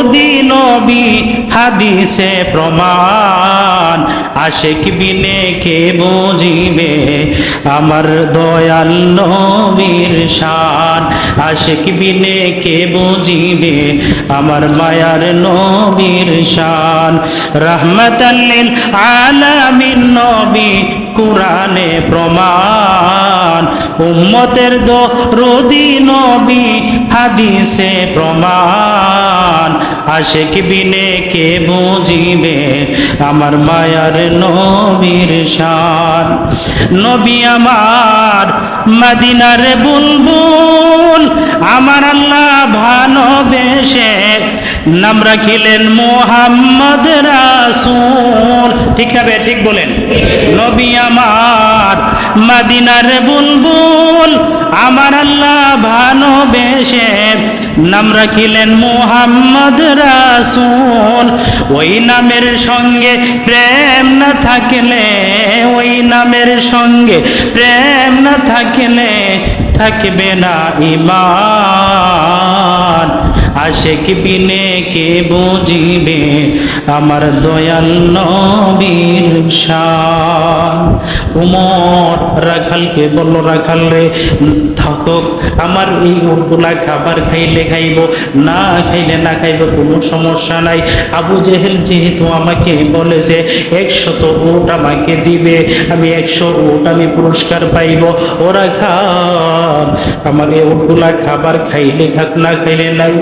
রোদি নবী হাদিসে প্রমাণ, আশিক বিনে কে বুঝিবে আমার দয়াল নবীর শান, আশিক বিনে কে বুঝিবে আমার মায়ার নবীর শান। রাহমাতাল লিল আলামিন নবী কুরআনে প্রমাণ, উম্মতের দরদি নবী হাদিসে প্রমাণ, আশিক বিনে কে বুঝিবে আমার মায়ার নবীর শান। নবী আমার মদিনার বুলবুল, আমার আল্লাহ ভালোবেসে নাম রাখিলেন মুহাম্মদ রাসূল। ঠিক না বে ঠিক বলেন? নবী আমার মদিনার বুলবুল, আমার আল্লাহ ভালোবেসে নাম রাখিলেন মুহাম্মদ রাসূল। ওই নামের সঙ্গে প্রেম না থাকলে, ওই নামের সঙ্গে প্রেম না থাকলে থাকবে না ঈমান, আশিক বিনে কে বুঝিবে আমার দয়াল নবীর শান। উমর রাখালকে বলল, রাখাল রে থাকুক, আমার এই উটগুলা খাবার খাইলে খাইব, না খাইলে না খাইব, কোনো সমস্যা নাই। আবু জেহেল যেহেতু আমাকে বলেছে 100 উট আমাকে দিবে, আমি 100 উট আমি পুরস্কার পাইব। ওরা খান আমার এই উটগুলা খাবার খাইলে খাক, না খাইলে নাই।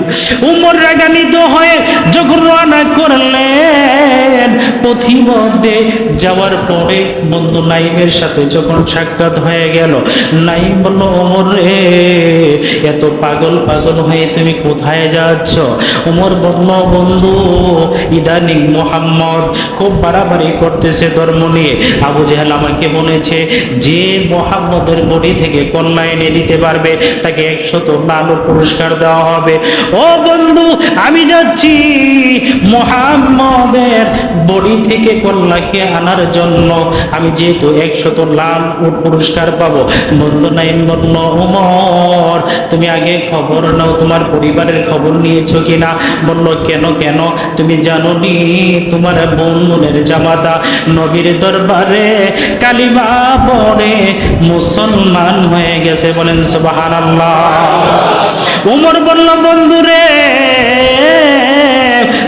উমর রাগান্বিত হয়ে যখন রওনা করলেন, পথিমধ্যে যাওয়ার পরে বন্ধু নাইমের সাথে যখন সাক্ষাৎ হয়ে গেল, নাইম বলল, ওমর রে এত পাগল পাগল হয়ে তুমি কোথায় যাচ্ছ? ওমর বলল, বন্ধু ইদানিং মুহাম্মদ খুব বাড়াবাড়ি করতেছে ধর্ম নিয়ে। আবু জেহেল আমাকে বলেছে যে মুহাম্মদের বডি থেকে কন্যা এনে দিতে পারবে তাকে 100 লালন পুরস্কার দেওয়া হবে। ও বন্ধু আমি যাচ্ছি মুহাম্মদের বডি থেকে কন্যাকে আনার জন্য, আমি যেহেতু 100 লাল পুরস্কার পাবো। বন্ধু নাইম বলল, ওমর তুমি আগে খবর নাও, তোমার পরিবারের খবর নিয়েছো কিনা? বলল, কেন কেন? তুমি জানো নি তোমার বোনের জামাতা নবীর দরবারে কালিমা পড়ে মুসলমান হয়ে গেছে। বলেন সুবহানাল্লাহ। উমর বলল, বন্ধুরে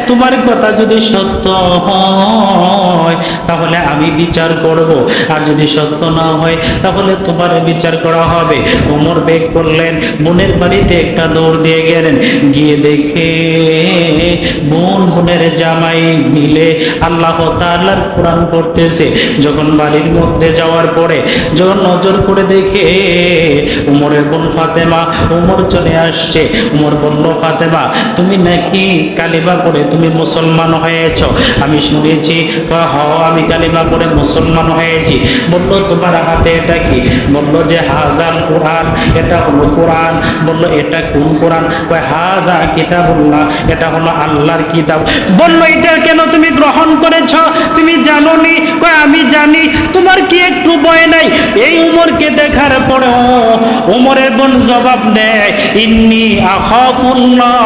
তোমার কথা যদি সত্য হয় তাহলে আমি বিচার করব, আর যদি সত্য না হয় তাহলে তোমার বিচার করা হবে। ওমর বেগ করলেন, বোনের বাড়িতে একটা দৌড় দিয়ে গেলেন, গিয়ে দেখে বোনের জামাই মিলে আল্লাহ তাআলার কোরআন পড়তেছে। যখন বাড়ির মধ্যে যাওয়ার পরে যখন নজর করে দেখে উমরের বোন ফাতেমা, উমর চলে আসছে। উমর বলল, ফাতেমা তুমি নাকি কালিমা পড়ে তুমি মুসলমান হয়েছ? আমি শুনেছি। আমি কালিমা পড়ে মুসলমান হয়েছি। বলল, তোমার হাতে এটা কি? বলল যে হাজাল কোরআন, এটা হলো কোরআন। বলল, এটা কোন কোরআন? হাজা কিতাবুল্লাহ, এটা হলো আল্লাহর কিতাব। বলল, এটা কেন তুমি গ্রহণ করেছ? তুমি জানো নি? আমি জানি। তোমার কি একটু ভয় নাই? এই উমরকে দেখার পরেও উমরের বোন জবাব দেয়, ইন্নী আখাফুল্লাহ।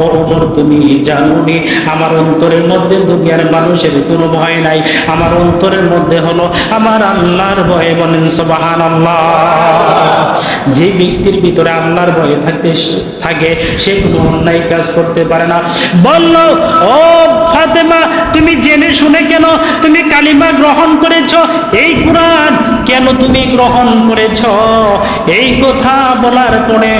ও উমর তুমি জানো নি আমার অন্তরের মধ্যে দুনিয়ার মানুষের কোনো ভয় নাই, আমার অন্তরের মধ্যে হলো আমার আল্লাহর ভয়। বলেন সুবহানাল্লাহ। যে ব্যক্তির ভিতরে আল্লাহর ভয় থাকে সে কোনো অন্যায় কাজ করতে পারে না। বলল, ও ফাতেমা তুমি জেনে শুনে কেন তুমি কালিমা গ্রহণ করেছ? এই কোরআন কেন তুমি গ্রহণ করেছ? এই কথা বলার পরে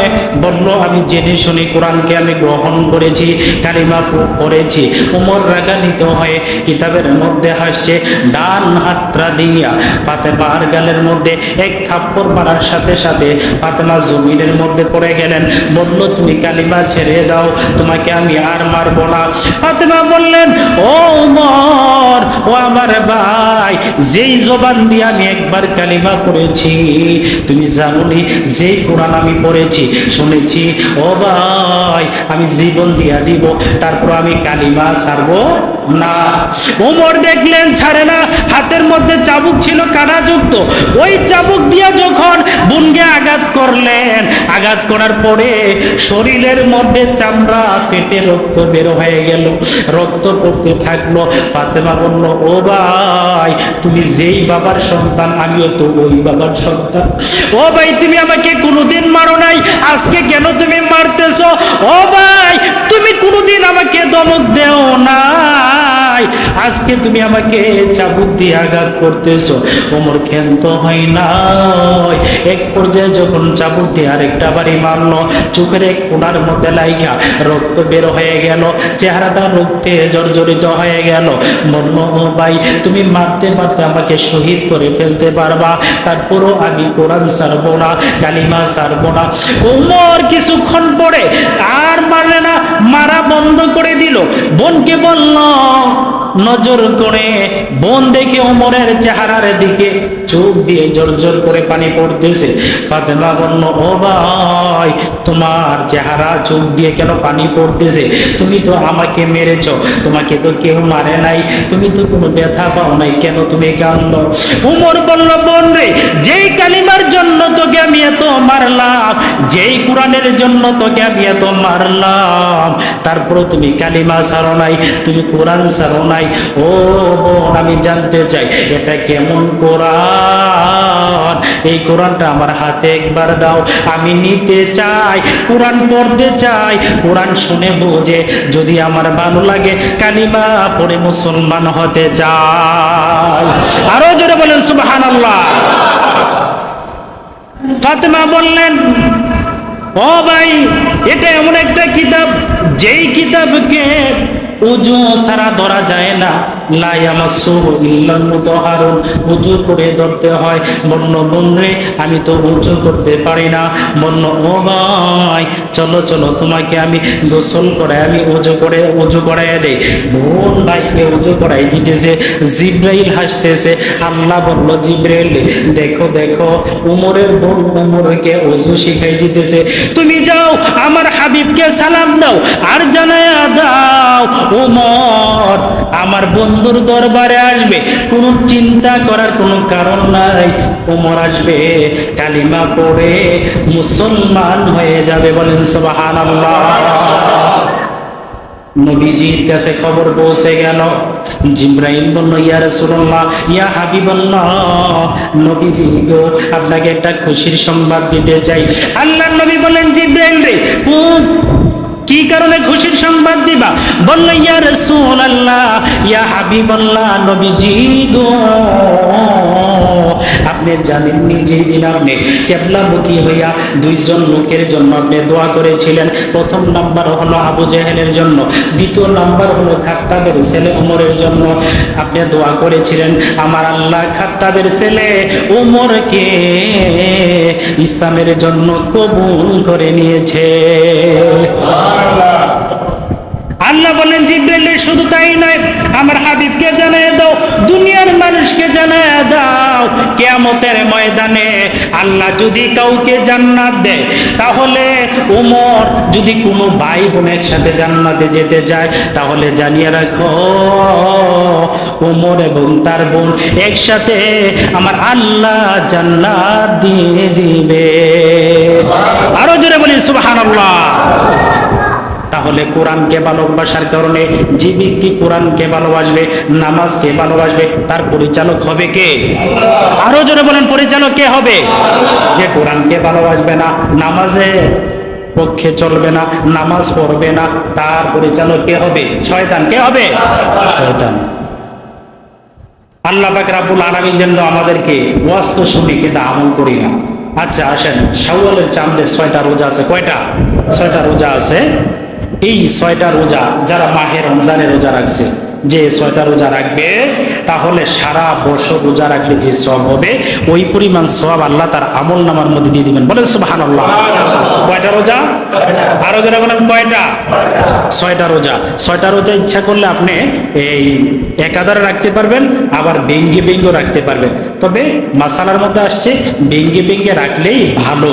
বলল, আমি জেনে শুনে কোরআনকে আমি গ্রহণ করেছি, কালিমা পড়েছি। উমর রাগান্বিত হয়ে কিতাবের মধ্যে হাসছে, ডান হাতটা দিয়া ফাতেমার গালের মধ্যে এক থাপ্পড় মারার সাথে সাথে ফাতেমা জমিনের মধ্যে পড়ে গেলেন। বলল, তুমি কালিমা ছেড়ে দাও, তোমাকে আমি আর মারবো না। ফাতেমা বললেন, ও উমর, ও আমার ভাই, যেই জবান দিয়ে আমি একবার কালিমা পড়েছি। তুমি জানোনি যে কোরআন আমি পড়েছি শুনেছি, ও ভাই আমি জীবন দিয়া দিব, তারপর আমি কালিমা ছাড়বো না। ওমর দেখলেন ছাড়ে না, হাতের মধ্যে চাবুক ছিল কাঁটাযুক্ত, ওই চাবুক দিয়া যখন বোনকে আঘাত করলেন, আঘাত করার পরে শরীরের মধ্যে চামড়া ফেটে রক্ত বের হয়ে গেল, রক্ত পড়তে থাকলো। ফাতেমা বলল, ও ভাই তুমি যেই বাবার সন্তান আমিও তো ওই বাবার সন্তান। ও ভাই তুমি আমাকে কোনোদিন মারো নাই, আজকে কেন তুমি মারতেছো? ও ভাই তুমি কোনোদিন আমাকে ধমক দেও নাই, আজকে তুমি আমাকে চাবুক দিয়ে আঘাত করতেছো। ওমর ক্ষান্ত হয় নাই। এক পর্যায়ে যখন চাবুক দিয়ে আরেকটা বাড়ি মারলো, চোখের এক কোণার মধ্যে লাইগা রক্ত বের হয়ে গেল, চেহারাটা রক্তে জর্জরিত হয়ে গেল। বলল, ও ভাই তুমি মারতে মারতে আমাকে শহীদ করে ফেলতে পারবা, তারপরও আমি কোরআন ছাড়বো না, কালিমা ছাড়বো না। ওমর কিছুক্ষণ পরে আর মারলে না, মারা বন্ধ করে দিল। বোনকে বলল, নজর করে বোন দেখে ওমরের চেহারার দিকে চোখ দিয়ে জোর করে পানি পড়তেছে। ফাতেমা বলল, ও ভাই তোমার চেহারা চোখ দিয়ে কেন পানি পড়তেছে? তুমি তো আমাকে মেরেছ, তোমাকে তো কেউ মারে নাই, তুমি তো কোনো ব্যথা পাও নাই, কেন তুমি কাঁদো? ওমর বলল, বোন রে, যেই কালিমার জন্য তোকে আমি এত মারলাম, যেই কোরআনের জন্য তোকে আমি এত মারলাম, তারপর তুমি কালিমা ছাড়ো নাই, তুমি কোরআন ছাড়ো নাই। ও বোন আমি জানতে চাই এটা কেমন কোরআন? এই কোরআনটা আমার হাতে একবার দাও, আমি নিতে চাই, কোরআন পড়তে চাই, কোরআন শুনে বুঝে যদি আমার ভালো লাগে কালিমা পড়ে মুসলমান হতে চাই। আরো জোরে বলেন সুবহানাল্লাহ। ফাতেমা বললেন, ও ভাই এটা এমন একটা কিতাব যেই কিতাবকে উজু ছাড়া ধরা যায় না, লা ইয়ামাসসুহু ইল্লাল মুতাহহারুন, উজু করে ধরতে হয়। বলল, বোন রে আমি তো উজু করতে পারি না। বলল, ও ভাই চলো চলো তোমাকে আমি গোসল করে আমি উজু করাই দেই। বোন ভাইকে উজু করাই দিতেছে, জিব্রাইল হাসতেছে। আল্লাহ বলল, জিব্রাইল দেখো দেখো উমরের বোন উমরকে উজু শিখাই দিতেছে, তুমি যাও আমার হাবিবকে সালাম দাও আর জানায়া দাও উমর আমার বন্ধুর দরবারে আসবে, কোনো চিন্তা করার কোনো কারণ নাই, উমর আসবে কালিমা পড়ে মুসলমান হয়ে যাবে। বলেন সুবহানাল্লাহ। নবীজির কাছে খবর পৌঁছে গেল। জিবরাইল বলল, ইয়া রাসূলুল্লাহ, ইয়া হাবিবাল্লাহ, নবীজি গো আপনাকে একটা খুশির সংবাদ দিতে চাই। আল্লাহর নবী বলেন, জিবরাইল রে কি কারণে খুশির সংবাদ দিবা? বলল, ইয়া রাসূলুল্লাহ, ইয়া হাবিবাল্লাহ, নবীজি গো আপনি জানেননি যেদিন আপনি কিবলামুখী হইয়া দুইজন লোকের জন্য আপনি দোয়া করেছিলেন, প্রথম নাম্বার হলো আবু জেহেলের জন্য, দ্বিতীয় নাম্বার হলো খাত্তাবের ছেলে ওমরের জন্য আপনি দোয়া করেছিলেন। আমার আল্লাহ খাত্তাবের ছেলে ওমরকে ইসলামের জন্য কবুল করে নিয়েছে। আল্লাহ বলেন, জিবরাইল শুধু তাই নয়, আমার হাবিবকে জানিয়ে দাও, দুনিয়ার মানুষকে জানিয়ে দাও, কিয়ামতের ময়দানে আল্লাহ যদি কাউকে জান্নাত দেয়, তাহলে ওমর যদি কোনো ভাই বোনের সাথে জান্নাতে যেতে যায়, তাহলে জানিয়ে রাখো ওমর এবং তার বোন একসাথে আমার আল্লাহ জান্নাত দিয়ে দিবে। আরো জোরে বলি সুবহানাল্লাহ। তাহলে কোরআনকে ভালোবাসার কারণে যে ব্যক্তি কোরআনকে ভালোবাসবে, নামাজকে ভালোবাসবে, তার পরিচালক হবে কে? আরো জোরে বলেন, পরিচালক কে হবে? যে কোরআনকে ভালোবাসবে না, নামাজে পক্ষে চলবে না, নামাজ পড়বে না, তার পরিচালক কে হবে? শয়তান। কে হবে? শয়তান। আল্লাহ পাক রব্বুল আলামিন যেন আমাদেরকে ওয়াজ তো শুনি কিন্তু আমল করি না। আচ্ছা আসেন, শাওয়ালের চাঁদে 6টা রোজা আছে। কয়টা? 6টা রোজা আছে। এই 6টা রোজা যারা মাহে রমজানের রোজা রাখছে, যে 6টা রোজা রাখবে তাহলে সারা বছর রোজা রাখলে যে সওয়াব হবে ওই পরিমাণ সওয়াব আল্লাহ তার আমল নামার মধ্যে দিয়ে দিবেন। বলেন সুবহানাল্লাহ। কয়টা রোজা? আরো যারা বলেন কয়টা? 6টা রোজা। 6টা রোজা ইচ্ছা করলে আপনি এই একাধারে রাখতে পারবেন, আবার ব্যঙ্গে ব্যঙ্গে রাখতে পারবেন। তবে মাসালার মধ্যে আসছে ব্যঙ্গে ব্যঙ্গে রাখলেই ভালো।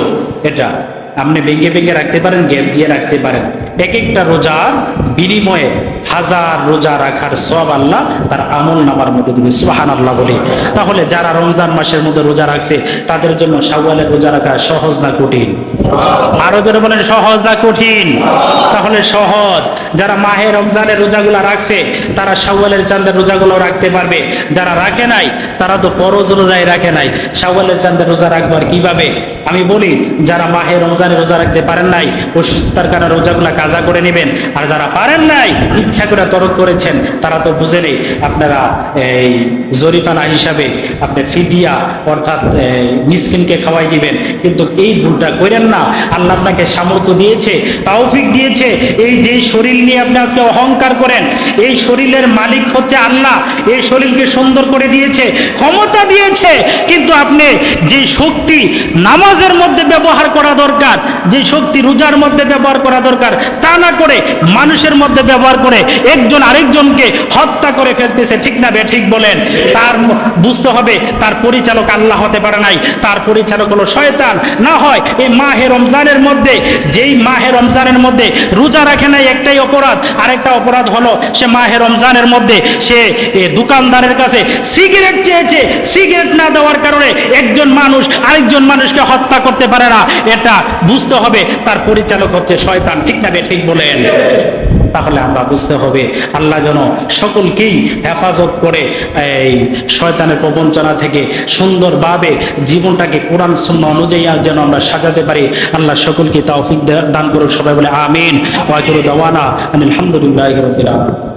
এটা আপনি ব্যঙ্গে ব্যঙ্গে রাখতে পারেন, গ্যাপ দিয়ে রাখতে পারেন। এক একটা রোজার বিনিময়ে 1000 রোজা রাখার সওয়াব আল্লাহ তার আমল নামার মধ্যে দিবে। সুবহানাল্লাহ বলি। তাহলে যারা রমজান মাসের মধ্যে রোজা রাখছে তাদের জন্য শাওয়ালের রোজা রাখা সহজ না কঠিন? আরো যারা বলেন সহজ না কঠিন? তাহলে সহজ। যারা মাহে রমজানের রোজাগুলা রাখছে তারা শাওয়ালের চাঁদের রোজাগুলো রাখতে পারবে। যারা রাখে নাই তারা তো ফরজ রোজাই রাখে নাই, শাওয়ালের চাঁদের রোজা রাখবার কিভাবে? আমি বলি, যারা মাহে রমজানের রোজা রাখতে পারেন নাই অসুস্থতার কারণে রোজাগুলা কাজা করে নেবেন। আর যারা পারেন নাই, ইচ্ছা করে তরক করেছেন, তারা তো বুঝেনি আপনারা এই জরিফানা হিসাবে আপনি ফিদিয়া অর্থাৎ মিসকিনকে খাওয়াই দিবেন। কিন্তু এই ভুলটা করেন না। আল্লাহ আপনাকে সামর্থ্য দিয়েছে, তৌফিক দিয়েছে। এই যে শরীর নিয়ে আপনি আজকে অহংকার করেন, এই শরীরের মালিক হচ্ছে আল্লাহ। এই শরীরকে সুন্দর করে দিয়েছে, ক্ষমতা দিয়েছে, কিন্তু আপনি যে শক্তি নামাজের মধ্যে ব্যবহার করা দরকার, যে শক্তি রোজার মধ্যে ব্যবহার করা দরকার, তা না করে মানুষের মধ্যে ব্যবহার করে একজন আরেকজনকে হত্যা করে ফেলতেছে। ঠিক না বে ঠিক বলেন? তার বুঝতে হবে তার পরিচালক আল্লাহ হতে পারে নাই, তার পরিচালক হলো শয়তান। না হয় এই মাহে রমজানের মধ্যে, যেই মাহে রমজানের মধ্যে রোজা রাখে নাই একটাই অপরাধ, আরেকটা অপরাধ হলো সে মাহে রমজানের মধ্যে সে দোকানদারের কাছে সিগারেট চেয়েছে, সিগারেট না দেওয়ার কারণে একজন মানুষ আরেকজন মানুষকে হত্যা করতে পারে না। এটা বুঝতে হবে তার পরিচালক হচ্ছে শয়তান। ঠিক না বে ঠিক বলেন? তাহলে আমরা বুঝতে হবে আল্লাহ যেন সকলকেই হেফাজত করে এই শয়তানের প্রবঞ্চনা থেকে সুন্দরভাবে জীবনটাকে কোরআন সুন্নাহ অনুযায়ী যেন আমরা সাজাতে পারি। আল্লাহ সকলকে তৌফিক দান করুক। সবাই বলে আমিন। ওয়া আখিরু দাওয়ানা আলহামদুলিল্লাহি রাব্বিল আলামিন।